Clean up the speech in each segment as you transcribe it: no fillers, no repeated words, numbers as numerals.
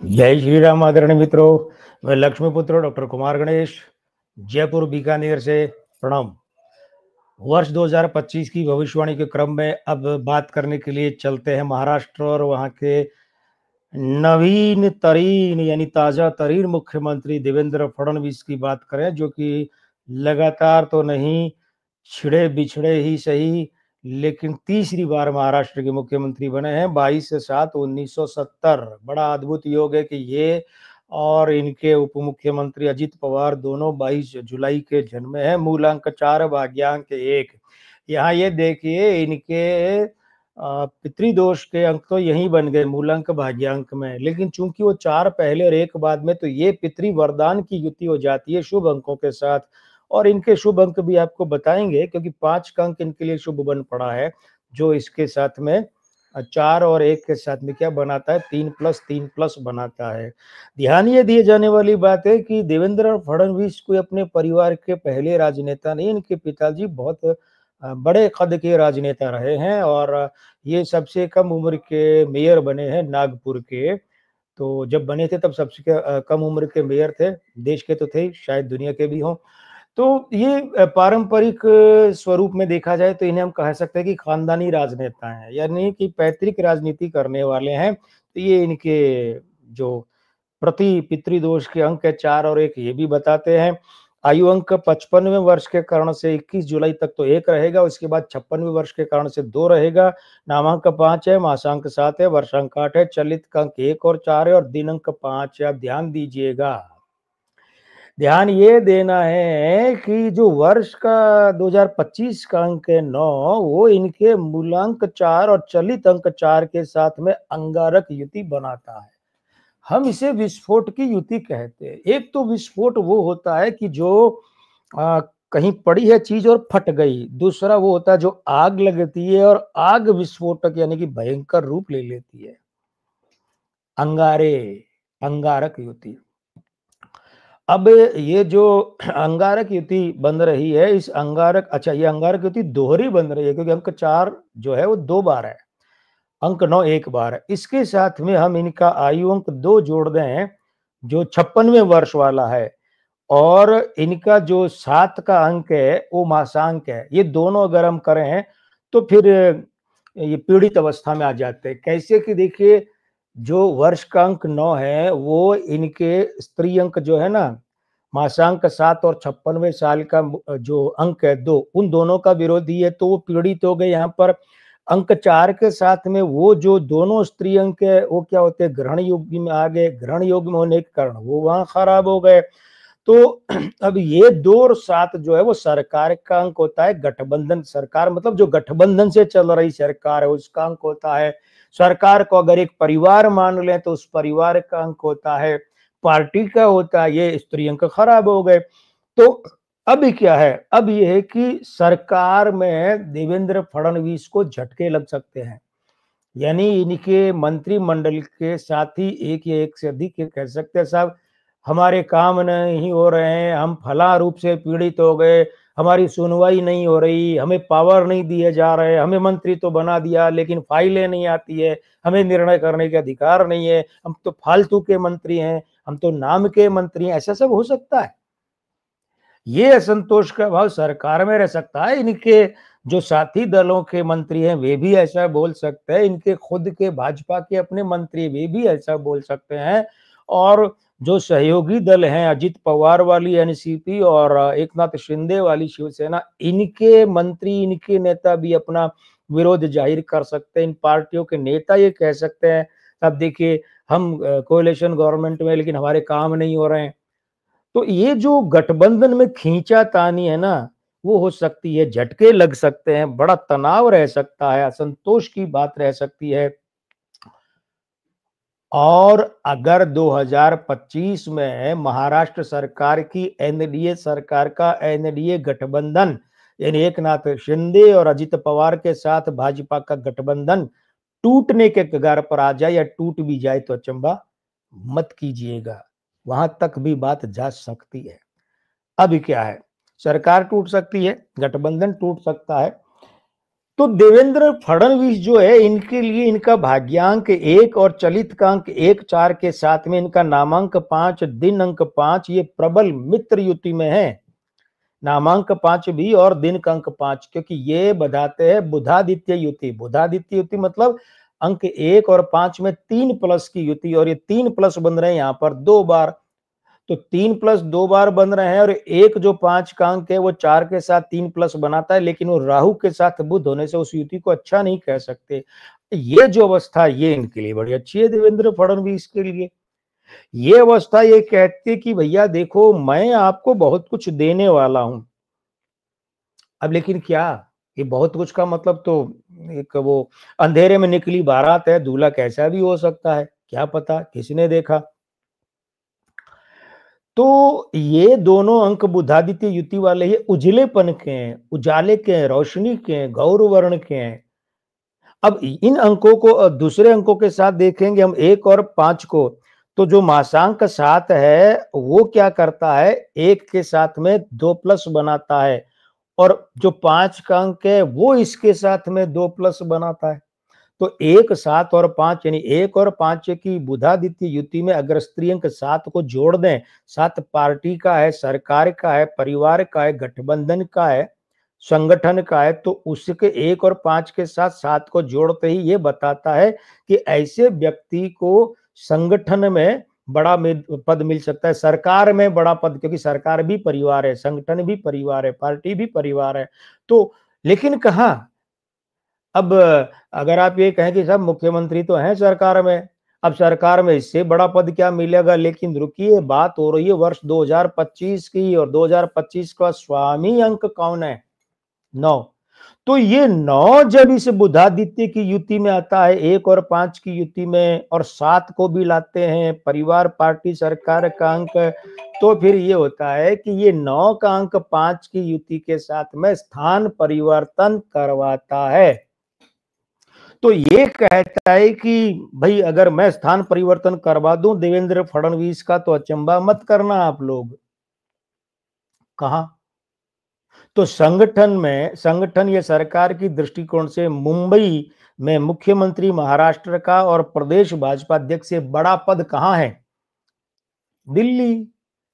जय श्री राम आदरणीय मित्रों, मैं लक्ष्मीपुत्र डॉक्टर कुमार गणेश जयपुर बीकानेर से प्रणाम। वर्ष 2025 की भविष्यवाणी के क्रम में अब बात करने के लिए चलते हैं महाराष्ट्र और वहाँ के नवीन तरीन यानी ताजा तरीन मुख्यमंत्री देवेंद्र फडणवीस की बात करें, जो कि लगातार तो नहीं, छिड़े बिछड़े ही सही, लेकिन तीसरी बार महाराष्ट्र के मुख्यमंत्री बने हैं। 22/7/1970। बड़ा अद्भुत योग है कि ये और इनके उप मुख्यमंत्री अजित पवार दोनों 22 जुलाई के जन्मे हैं। मूलांक 4 भाग्यांक 1। यहाँ ये देखिए, इनके पितृदोष के अंक तो यहीं बन गए मूलांक भाग्यांक में, लेकिन चूंकि वो 4 पहले और 1 बाद में, तो ये पितृ वरदान की युति हो जाती है शुभ अंकों के साथ। और इनके शुभ अंक भी आपको बताएंगे, क्योंकि 5 का अंक इनके लिए शुभ बन पड़ा है, जो इसके साथ में 4 और 1 के साथ में क्या बनाता है, 3+3+ बनाता है। ध्यान ये दिए जाने वाली बात है कि देवेंद्र फडणवीस कोई अपने परिवार के पहले राजनेता नहीं, इनके पिताजी बहुत बड़े कद के राजनेता रहे हैं और ये सबसे कम उम्र के मेयर बने हैं नागपुर के। तो जब बने थे तब सबसे कम उम्र के मेयर थे, देश के तो थे, शायद दुनिया के भी हों। तो ये पारंपरिक स्वरूप में देखा जाए तो इन्हें हम कह सकते हैं कि खानदानी राजनेता हैं, यानी कि पैतृक राजनीति करने वाले हैं। तो ये इनके जो प्रति पितृदोष के अंक है 4 और 1, ये भी बताते हैं। आयु अंक 55वें वर्ष के कारण से 21 जुलाई तक तो 1 रहेगा, उसके बाद 56वें वर्ष के कारण से 2 रहेगा। नामांक 5 है, मासांक 7 है, वर्षांक 8 है, चलित का अंक 1 और 4 है और दिनांक 5 है। आप ध्यान दीजिएगा, ध्यान ये देना है कि जो वर्ष का 2025 का अंक है 9, वो इनके मूलांक 4 और चलित अंक 4 के साथ में अंगारक युति बनाता है। हम इसे विस्फोट की युति कहते हैं। एक तो विस्फोट वो होता है कि जो आ, कहीं पड़ी है चीज और फट गई। दूसरा वो होता है जो आग लगती है और आग विस्फोटक यानी कि भयंकर रूप ले लेती है। अंगारे, अंगारक युति। अब ये जो अंगारक युति बन रही है, इस अंगारक, अच्छा, ये अंगारक युति दोहरी बन रही है क्योंकि अंक 4 जो है वो 2 बार है, अंक 9 1 बार है। इसके साथ में हम इनका आयु अंक 2 जोड़ दें, जो 56वें वर्ष वाला है, और इनका जो 7 का अंक है वो मासांक है। ये दोनों अगर हम करें तो फिर ये पीड़ित अवस्था में आ जाते हैं। कैसे कि देखिए, जो वर्ष का अंक 9 है वो इनके स्त्री अंक जो है ना, मासांक 7 और 56वें साल का जो अंक है 2, उन दोनों का विरोधी है, तो वो पीड़ित हो गए। यहाँ पर अंक 4 के साथ में वो जो दोनों स्त्री अंक है वो क्या होते हैं, ग्रहण योग में आ गए। ग्रहण योग में होने के कारण वो वहां खराब हो गए। तो अब ये 2 और 7 जो है वो सरकार का अंक होता है। गठबंधन सरकार मतलब जो गठबंधन से चल रही सरकार है उसका अंक होता है। सरकार को अगर एक परिवार मान लें तो उस परिवार का अंक होता है, पार्टी का होता है। ये स्त्री अंक खराब हो गए। तो अब क्या है, अब ये है कि सरकार में देवेंद्र फडणवीस को झटके लग सकते हैं, यानी इनके मंत्रिमंडल के साथ ही एक या एक से अधिक ये कह सकते हैं, साहब हमारे काम नहीं हो रहे हैं, हम फला रूप से पीड़ित हो गए, हमारी सुनवाई नहीं हो रही, हमें पावर नहीं दिए जा रहे, हमें मंत्री तो बना दिया लेकिन फाइलें नहीं आती है, हमें निर्णय करने के अधिकार नहीं है, हम तो फालतू के मंत्री हैं, हम तो नाम के मंत्री हैं। ऐसा सब हो सकता है। ये असंतोष का भाव सरकार में रह सकता है। इनके जो साथी दलों के मंत्री हैं वे भी ऐसा बोल सकते हैं, इनके खुद के भाजपा के अपने मंत्री वे भी ऐसा बोल सकते हैं, और जो सहयोगी दल हैं अजित पवार वाली एनसीपी और एकनाथ शिंदे वाली शिवसेना, इनके मंत्री, इनके नेता भी अपना विरोध जाहिर कर सकते हैं। इन पार्टियों के नेता ये कह सकते हैं, अब देखिए हम कोएलिशन गवर्नमेंट में, लेकिन हमारे काम नहीं हो रहे हैं। तो ये जो गठबंधन में खींचातानी है ना, वो हो सकती है, झटके लग सकते हैं, बड़ा तनाव रह सकता है, असंतोष की बात रह सकती है। और अगर 2025 में महाराष्ट्र सरकार की, एनडीए सरकार का, एनडीए गठबंधन यानी एकनाथ शिंदे और अजित पवार के साथ भाजपा का गठबंधन टूटने के कगार पर आ जाए या टूट भी जाए, तो अचंभा मत कीजिएगा, वहां तक भी बात जा सकती है। अभी क्या है, सरकार टूट सकती है, गठबंधन टूट सकता है, तो देवेंद्र फडणवीस जो है, इनके लिए इनका भाग्यांक 1 और चलित का अंक 1 4 के साथ में इनका नामांक 5, दिन अंक 5, ये प्रबल मित्र युति में है। नामांक 5 भी और दिन का अंक 5, क्योंकि ये बताते हैं बुधादित्य युति। बुधादित्य युति मतलब अंक 1 और 5 में 3 प्लस की युति, और ये 3 प्लस बन रहे हैं यहाँ पर 2 बार, तो 3 प्लस 2 बार बन रहे हैं। और एक जो 5 का अंक है वो 4 के साथ 3 प्लस बनाता है, लेकिन वो राहु के साथ बुध होने से उस युति को अच्छा नहीं कह सकते। ये जो अवस्था ये इनके लिए बड़ी अच्छी है, देवेंद्र फडणवीस के लिए। ये अवस्था ये कहती है कि भैया देखो, मैं आपको बहुत कुछ देने वाला हूं। अब लेकिन क्या, ये बहुत कुछ का मतलब तो एक वो अंधेरे में निकली बारात है, दूल्हा कैसा भी हो सकता है, क्या पता, किसने देखा। तो ये दोनों अंक बुधादित्य युति वाले ये उजलेपन के हैं, उजाले के हैं, रोशनी के हैं, गौर वर्ण के हैं। अब इन अंकों को दूसरे अंकों के साथ देखेंगे हम 1 और 5 को, तो जो मासांक 7 है वो क्या करता है, 1 के साथ में 2 प्लस बनाता है, और जो 5 का अंक है वो इसके साथ में 2 प्लस बनाता है। तो 1, 7 और 5, यानी 1 और 5 की बुधादित्य युति में अगर स्त्री अंक 7 को जोड़ दें, 7 पार्टी का है, सरकार का है, परिवार का है, गठबंधन का है, संगठन का है, तो उसके 1 और 5 के साथ 7 को जोड़ते ही ये बताता है कि ऐसे व्यक्ति को संगठन में बड़ा पद मिल सकता है, सरकार में बड़ा पद, क्योंकि सरकार भी परिवार है, संगठन भी परिवार है, पार्टी भी परिवार है। तो लेकिन कहाँ, अब अगर आप ये कहें कि साहब मुख्यमंत्री तो हैं सरकार में, अब सरकार में इससे बड़ा पद क्या मिलेगा, लेकिन रुकिए, बात हो रही है वर्ष 2025 की, और 2025 का स्वामी अंक कौन है, 9। तो ये 9 जब इस बुधादित्य की युति में आता है, 1 और 5 की युति में, और 7 को भी लाते हैं, परिवार, पार्टी, सरकार का अंक, तो फिर ये होता है कि ये 9 का अंक 5 की युति के साथ में स्थान परिवर्तन करवाता है। तो ये कहता है कि भाई अगर मैं स्थान परिवर्तन करवा दूं देवेंद्र फडणवीस का, तो अचंबा मत करना आप लोग। कहा, तो संगठन या सरकार की दृष्टिकोण से मुंबई में मुख्यमंत्री महाराष्ट्र का और प्रदेश भाजपा अध्यक्ष से बड़ा पद कहां है, दिल्ली,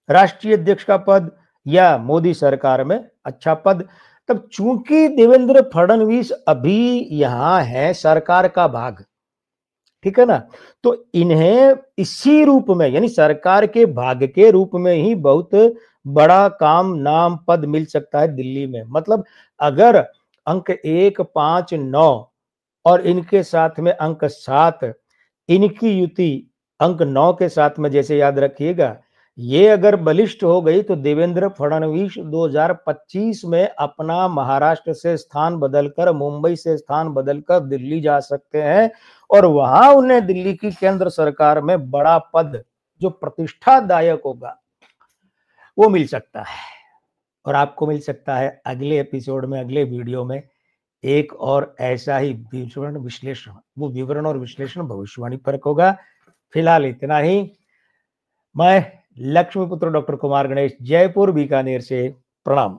राष्ट्रीय अध्यक्ष का पद या मोदी सरकार में अच्छा पद। तब चूंकि देवेंद्र फडणवीस अभी यहां है सरकार का भाग, ठीक है ना, तो इन्हें इसी रूप में, यानी सरकार के भाग के रूप में ही बहुत बड़ा काम, नाम, पद मिल सकता है दिल्ली में। मतलब अगर अंक 1, 5, 9 और इनके साथ में अंक 7, इनकी युति अंक 9 के साथ में, जैसे याद रखिएगा, ये अगर बलिष्ठ हो गई तो देवेंद्र फडणवीस 2025 में अपना महाराष्ट्र से स्थान बदलकर, मुंबई से स्थान बदलकर दिल्ली जा सकते हैं, और वहां उन्हें दिल्ली की केंद्र सरकार में बड़ा पद जो प्रतिष्ठादायक होगा वो मिल सकता है। और आपको मिल सकता है अगले एपिसोड में, अगले वीडियो में एक और ऐसा ही विवरण विश्लेषण, वो विवरण और विश्लेषण भविष्यवाणी पर होगा। फिलहाल इतना ही। मैं लक्ष्मीपुत्र डॉक्टर कुमार गणेश, जयपुर बीकानेर से, प्रणाम।